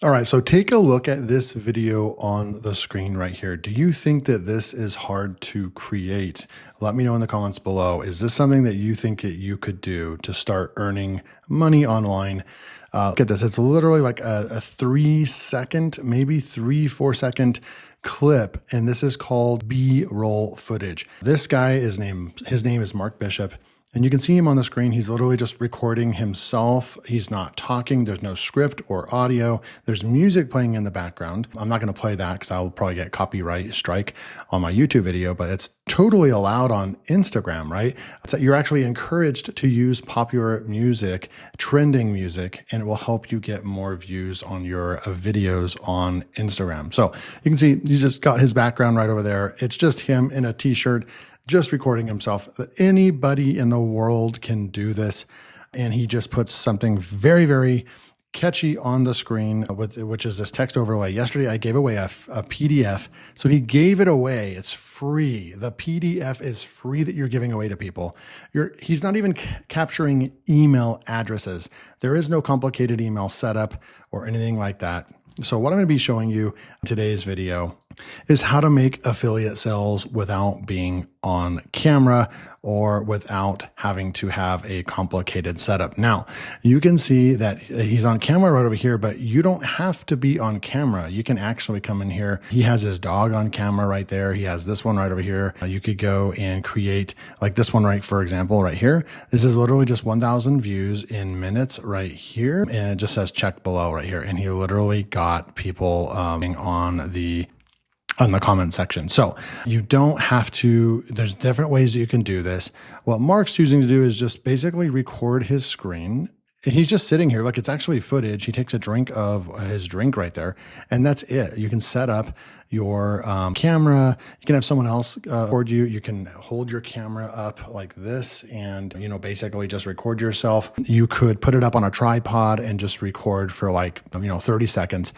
All right, so take a look at this video on the screen right here. Do you think that this is hard to create? Let me know in the comments below. Is this something that you think that you could do to start earning money online? Look at this. It's literally like a 3 second, maybe 4 second clip, and this is called B-roll footage. This guy his name is Mark Bishop. And you can see him on the screen. He's literally just recording himself. He's not talking. There's no script or audio. There's music playing in the background. I'm not going to play that because I'll probably get copyright strike on my YouTube video, but it's totally allowed on Instagram, right? So you're actually encouraged to use popular music, trending music, and it will help you get more views on your videos on Instagram. So you can see he's just got his background right over there. It's just him in a t-shirt, just recording himself. Anybody in the world can do this. And he just puts something very, very catchy on the screen, which is this text overlay. Yesterday, I gave away a PDF. So he gave it away. It's free. The PDF is free that you're giving away to people. He's not even capturing email addresses. There is no complicated email setup or anything like that. So what I'm going to be showing you in today's video is how to make affiliate sales without being on camera or without having to have a complicated setup. Now, you can see that he's on camera right over here, but you don't have to be on camera. You can actually come in here. He has his dog on camera right there. He has this one right over here. You could go and create like this one, right? For example, right here. This is literally just 1,000 views in minutes right here. And it just says check below right here. And he literally got people on the comment section. So you don't have to, there's different ways that you can do this. What Mark's choosing to do is just basically record his screen. He's just sitting here. Look, it's actually footage. He takes a drink of his drink right there, and that's it. You can set up your camera. You can have someone else record you. You can hold your camera up like this and, basically just record yourself. You could put it up on a tripod and just record for 30 seconds.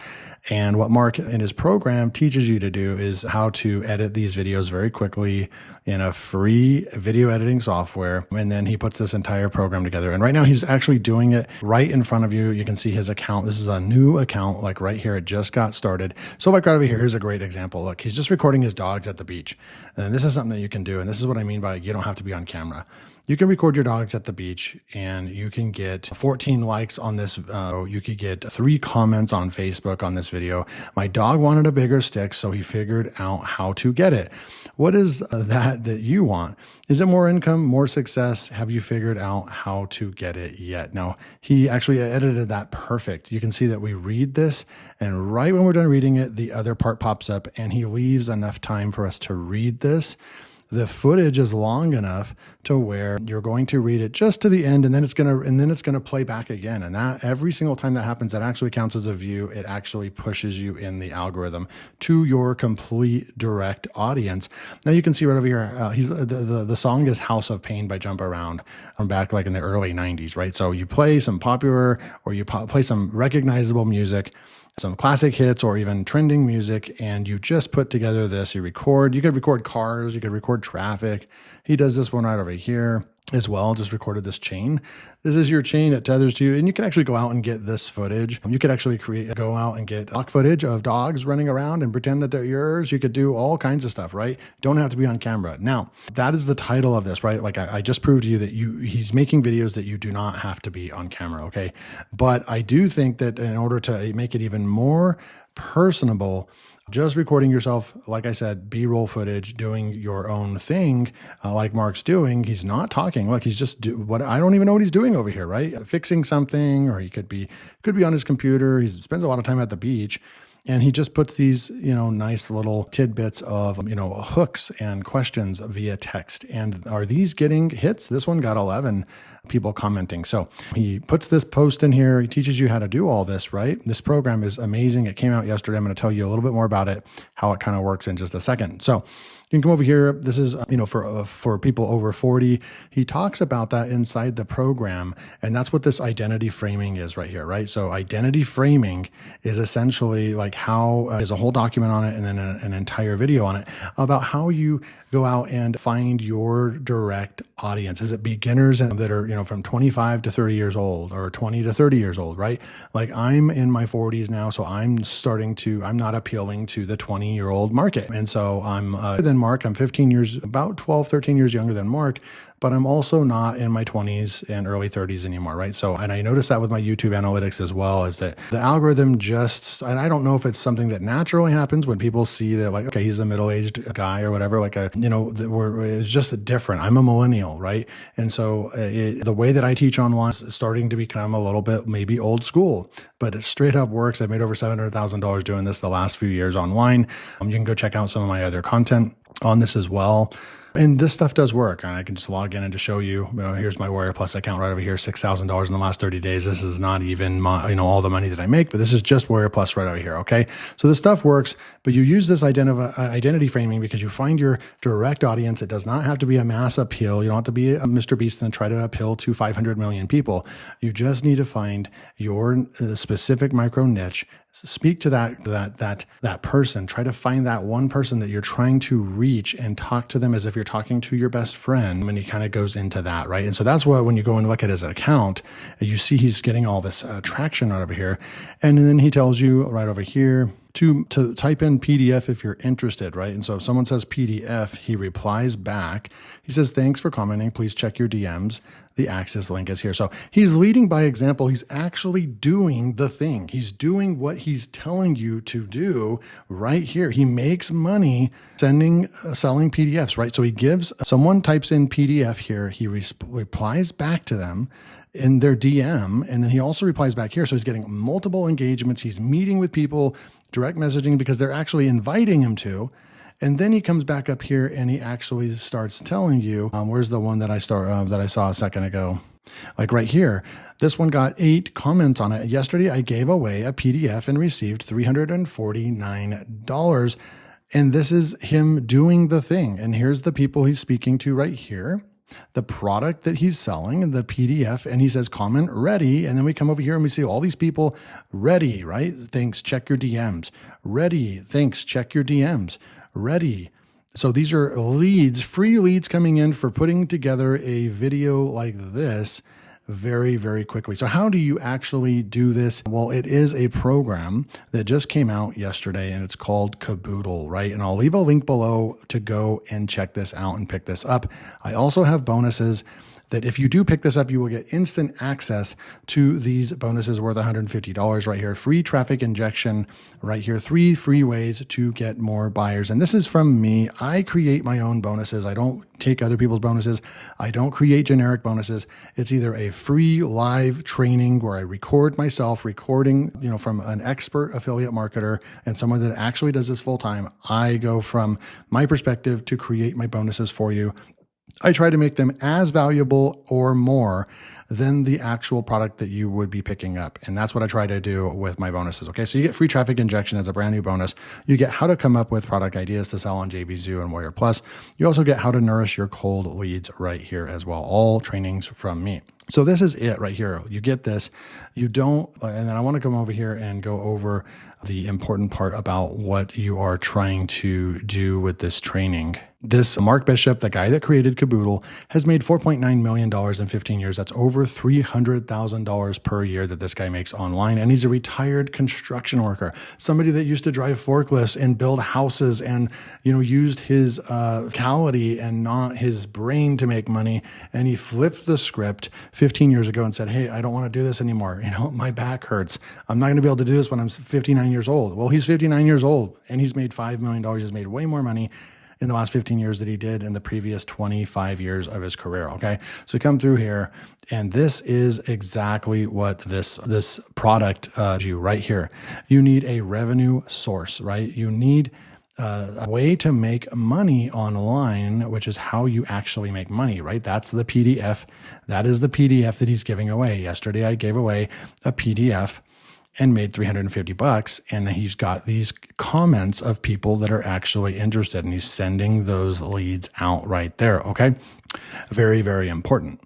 And what Mark in his program teaches you to do is how to edit these videos very quickly in a free video editing software. And then he puts this entire program together. And right now he's actually doing it right in front of you. You can see his account. This is a new account, like right here. It just got started. So like right over here, here's a great example. Look, he's just recording his dogs at the beach. And this is something that you can do. And this is what I mean by you don't have to be on camera. You can record your dogs at the beach and you can get 14 likes on this. You could get 3 comments on Facebook on this video. My dog wanted a bigger stick, so he figured out how to get it. What is that you want? Is it more income, more success? Have you figured out how to get it yet? Now, he actually edited that perfect. You can see that we read this, and right when we're done reading it, the other part pops up, and he leaves enough time for us to read this. The footage is long enough to where you're going to read it just to the end, and then it's gonna play back again. And that every single time that happens, that actually counts as a view. It actually pushes you in the algorithm to your complete direct audience. Now you can see right over here, the song is "House of Pain" by Jump Around from back like in the early '90s, right? So you play some popular or you play some recognizable music, some classic hits or even trending music, and you just put together this. You could record cars, you could record traffic. He does this one right over here as well, just recorded this chain. This is your chain, it tethers to you, and you can actually go out and get this footage. You could actually go out and get stock footage of dogs running around and pretend that they're yours. You could do all kinds of stuff, right? Don't have to be on camera. Now, that is the title of this, right? Like I just proved to you that he's making videos that you do not have to be on camera, okay? But I do think that in order to make it even more personable, just recording yourself, like I said, B-roll footage, doing your own thing, like Mark's doing. He's not talking. Look, he's just I don't even know what he's doing over here, right? Fixing something, or he could be on his computer. He spends a lot of time at the beach. And he just puts these, nice little tidbits of, hooks and questions via text. And are these getting hits? This one got 11 people commenting. So he puts this post in here. He teaches you how to do all this, right? This program is amazing. It came out yesterday. I'm going to tell you a little bit more about it, how it kind of works in just a second. So you can come over here. This is, for people over 40. He talks about that inside the program. And that's what this identity framing is right here, right? So identity framing is essentially like there's a whole document on it and then an entire video on it about how you go out and find your direct audience. Is it beginners that are, from 25 to 30 years old or 20 to 30 years old, right? Like I'm in my 40s now, so I'm not appealing to the 20-year-old market. And so I'm than Mark. I'm 15 years, about 12, 13 years younger than Mark, but I'm also not in my 20s and early 30s anymore, right? So, and I noticed that with my YouTube analytics as well, is that the algorithm and I don't know if it's something that naturally happens when people see that, like, okay, he's a middle-aged guy or whatever, like it's just different. I'm a millennial, right? And so the way that I teach online is starting to become a little bit maybe old school, but it straight up works. I've made over $700,000 doing this the last few years online. You can go check out some of my other content on this as well. And this stuff does work. And I can just log in and just show you, here's my Warrior Plus account right over here, $6,000 in the last 30 days. This is not even my, all the money that I make, but this is just Warrior Plus right over here. Okay. So this stuff works, but you use this identity framing because you find your direct audience. It does not have to be a mass appeal. You don't have to be a Mr. Beast and try to appeal to 500 million people. You just need to find your specific micro niche. Speak to that person. Try to find that one person that you're trying to reach and talk to them as if you're talking to your best friend. And he kind of goes into that, right? And so that's what, when you go and look at his account, you see he's getting all this traction right over here. And then he tells you right over here to type in PDF if you're interested, right? And so if someone says PDF, he replies back. He says, thanks for commenting. Please check your DMs. The access link is here. So he's leading by example. He's actually doing the thing. He's doing what he's telling you to do right here. He makes money selling PDFs, right? So someone types in PDF here. He replies back to them in their DM. And then he also replies back here. So he's getting multiple engagements. He's meeting with people, direct messaging because they're actually inviting him to. And then he comes back up here and he actually starts telling you, where's the one that I saw a second ago? Like right here, this one got 8 comments on it. Yesterday, I gave away a PDF and received $349. And this is him doing the thing. And here's the people he's speaking to right here. The product that he's selling, the PDF, and he says, comment ready. And then we come over here and we see all these people ready, right? Thanks, check your DMs. Ready, thanks, check your DMs. Ready. So these are leads, free leads coming in for putting together a video like this very, very quickly. So how do you actually do this? Well, it is a program that just came out yesterday and it's called Cabooodle, right? And I'll leave a link below to go and check this out and pick this up. I also have bonuses that if you do pick this up, you will get instant access to these bonuses worth $150 right here. Free traffic injection right here. 3 free ways to get more buyers. And this is from me. I create my own bonuses. I don't take other people's bonuses. I don't create generic bonuses. It's either a free live training where I record myself recording, from an expert affiliate marketer and someone that actually does this full time. I go from my perspective to create my bonuses for you. I try to make them as valuable or more than the actual product that you would be picking up. And that's what I try to do with my bonuses. Okay. So you get free traffic injection as a brand new bonus. You get how to come up with product ideas to sell on JVZoo and Warrior Plus. You also get how to nourish your cold leads right here as well. All trainings from me. So this is it right here. You get this. You don't, and then I want to come over here and go over the important part about what you are trying to do with this training. This Mark Bishop, the guy that created Cabooodle, has made $4.9 million in 15 years. That's over $300,000 per year that this guy makes online. And he's a retired construction worker, somebody that used to drive forklifts and build houses and, used his physicality and not his brain to make money. And he flipped the script 15 years ago and said, hey, I don't want to do this anymore. My back hurts. I'm not going to be able to do this when I'm 59 years old. Well, he's 59 years old and he's made $5 million. He's made way more money in the last 15 years that he did in the previous 25 years of his career. Okay. So we come through here and this is exactly what this product you right here. You need a revenue source, right? You need a way to make money online, which is how you actually make money, right? That's the PDF. That is the PDF that he's giving away. Yesterday, I gave away a PDF and made $350. And he's got these comments of people that are actually interested and he's sending those leads out right there. Okay. Very, very important.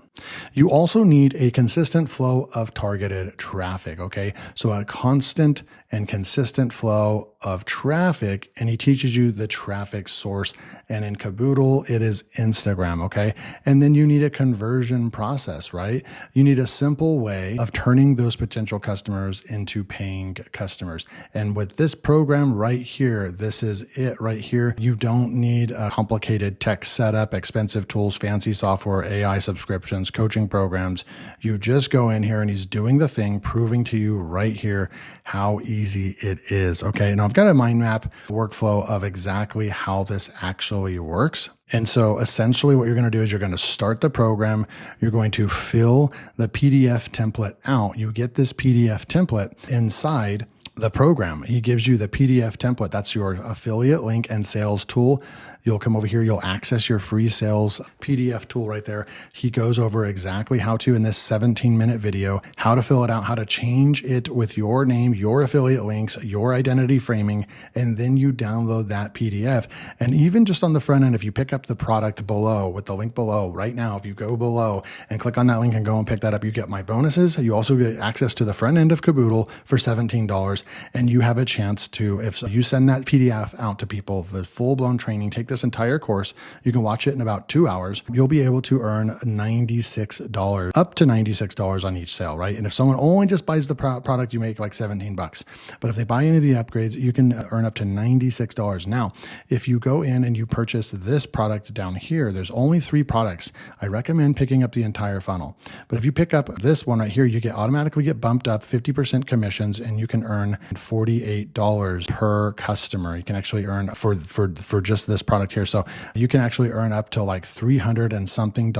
You also need a consistent flow of targeted traffic. Okay. So a constant and consistent flow of traffic. And he teaches you the traffic source. And in Cabooodle, it is Instagram. Okay. And then you need a conversion process, right? You need a simple way of turning those potential customers into paying customers. And with this program right here, this is it right here. You don't need a complicated tech setup, expensive tools, fancy software, AI subscriptions, coaching programs. You just go in here and he's doing the thing, proving to you right here how easy it is. Okay. Now I've got a mind map workflow of exactly how this actually works. And so essentially what you're going to do is you're going to start the program. You're going to fill the PDF template out. You get this PDF template inside the program. He gives you the PDF template. That's your affiliate link and sales tool. You'll come over here, you'll access your free sales PDF tool right there. He goes over exactly how to, in this 17-minute video, how to fill it out, how to change it with your name, your affiliate links, your identity framing, and then you download that PDF. And even just on the front end, if you pick up the product below with the link below right now, if you go below and click on that link and go and pick that up, you get my bonuses. You also get access to the front end of Cabooodle for $17. And you have a chance to, if you send that PDF out to people, the full-blown training, take this entire course, you can watch it in about 2 hours. You'll be able to earn $96, up to $96 on each sale, right? And if someone only just buys the product, you make like 17 bucks. But if they buy any of the upgrades, you can earn up to $96. Now, if you go in and you purchase this product down here, there's only 3 products. I recommend picking up the entire funnel. But if you pick up this one right here, you automatically get bumped up 50% commissions, and you can earn $48 per customer. You can actually earn for just this product here. So you can actually earn up to like $300 and something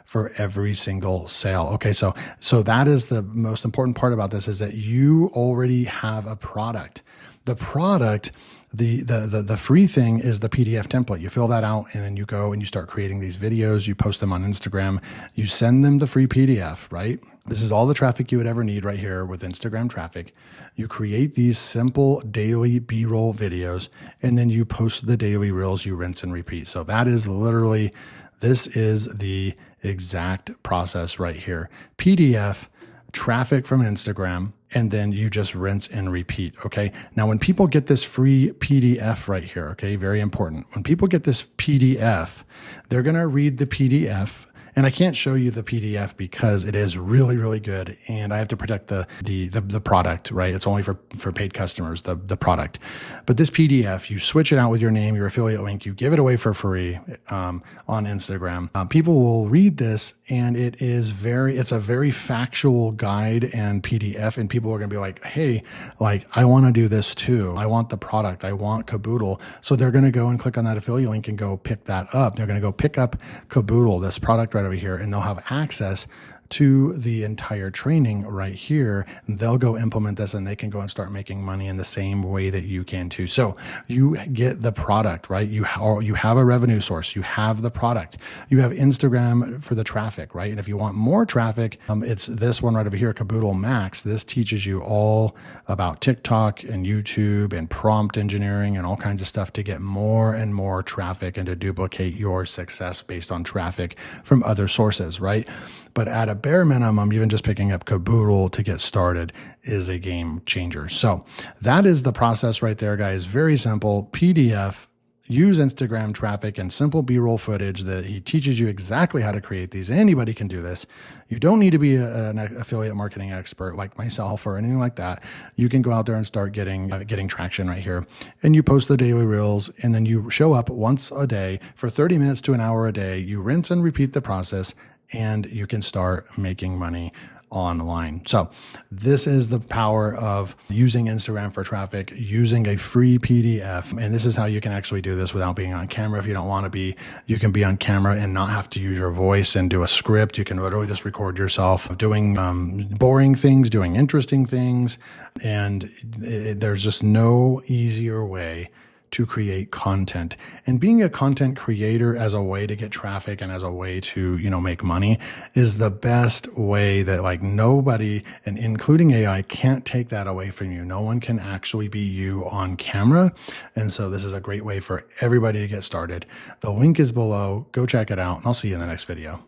for every single sale. Okay. So that is the most important part about this, is that you already have a product. The product, the free thing is the PDF template. You fill that out and then you go and you start creating these videos. You post them on Instagram. You send them the free PDF, right? This is all the traffic you would ever need right here with Instagram traffic. You create these simple daily B-roll videos, and then you post the daily reels, you rinse and repeat. So that is literally, this is the exact process right here. PDF, traffic from Instagram, and then you just rinse and repeat. Okay. Now, when people get this free PDF right here, okay, very important. When people get this PDF, they're going to read the PDF. And I can't show you the PDF because it is really, really good. And I have to protect the product, right? It's only for paid customers, the product. But this PDF, you switch it out with your name, your affiliate link, you give it away for free on Instagram. People will read this, and it's a very factual guide and PDF. And people are going to be like, hey, like, I want to do this too. I want the product. I want Cabooodle. So they're going to go and click on that affiliate link and go pick that up. They're going to go pick up Cabooodle, this product right over here, and they'll have access to the entire training right here. They'll go implement this, and they can go and start making money in the same way that you can too. So you get the product, right? You have a revenue source. You have the product. You have Instagram for the traffic, right? And if you want more traffic, it's this one right over here, Cabooodle Max. This teaches you all about TikTok and YouTube and prompt engineering and all kinds of stuff to get more and more traffic and to duplicate your success based on traffic from other sources, right? But at a bare minimum, even just picking up Cabooodle to get started is a game changer. So that is the process right there, guys. Very simple. PDF, use Instagram traffic and simple B-roll footage that he teaches you exactly how to create these. Anybody can do this. You don't need to be an affiliate marketing expert like myself or anything like that. You can go out there and start getting traction right here. And you post the daily reels, and then you show up once a day for 30 minutes to an hour a day. You rinse and repeat the process, and you can start making money online. So this is the power of using Instagram for traffic, using a free PDF. And this is how you can actually do this without being on camera. If you don't want to be, you can be on camera and not have to use your voice and do a script. You can literally just record yourself doing boring things, doing interesting things. And there's just no easier way to create content. And being a content creator as a way to get traffic and as a way to, make money is the best way that like nobody, and including AI, can't take that away from you. No one can actually be you on camera. And so this is a great way for everybody to get started. The link is below. Go check it out, and I'll see you in the next video.